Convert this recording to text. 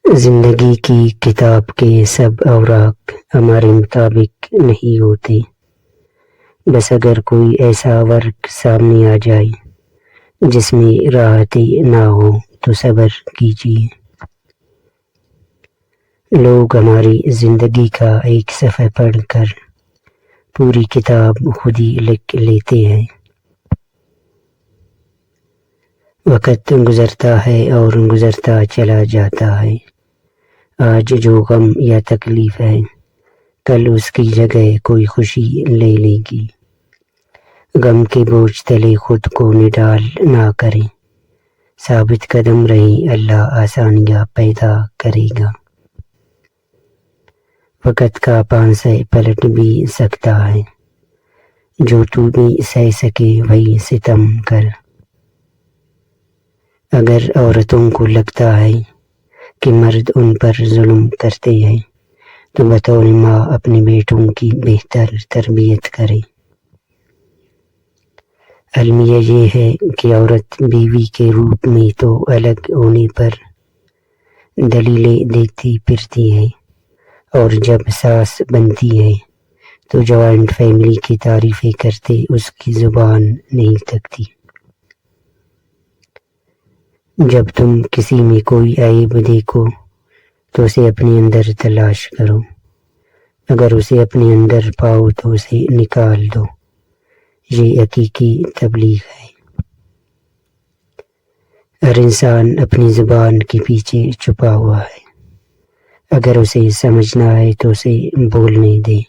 زندگی کی کتاب کے سب اوراق ہمارے مطابق نہیں ہوتے، بس اگر کوئی ایسا ورق سامنے آ جائے جس میں راحتی نہ ہو تو صبر کیجیے۔ لوگ ہماری زندگی کا ایک صفحہ پڑھ کر پوری کتاب خود ہی لکھ لیتے ہیں۔ وقت گزرتا ہے اور گزرتا چلا جاتا ہے۔ آج جو غم یا تکلیف ہے کل اس کی جگہ کوئی خوشی لے لے گی۔ غم کے بوجھ تلے خود کو نڈال نہ کریں، ثابت قدم رہیں، اللہ آسانیاں پیدا کرے گا۔ وقت کا پانسہ پلٹ بھی سکتا ہے، جو تو بھی سہ سکے وہی ستم کر۔ اگر عورتوں کو لگتا ہے کہ مرد ان پر ظلم کرتے ہیں تو بطور ماں اپنے بیٹوں کی بہتر تربیت کرے۔ المیہ یہ ہے کہ عورت بیوی کے روپ میں تو الگ ہونے پر دلیلیں دیتی پھرتی ہے، اور جب ساس بنتی ہے تو جوائنٹ فیملی کی تعریفیں کرتے اس کی زبان نہیں تھکتی۔ جب تم کسی میں کوئی عیب دیکھو تو اسے اپنے اندر تلاش کرو، اگر اسے اپنے اندر پاؤ تو اسے نکال دو، یہ حقیقی تبلیغ ہے۔ ہر انسان اپنی زبان کے پیچھے چھپا ہوا ہے، اگر اسے سمجھنا ہے تو اسے بولنے دے۔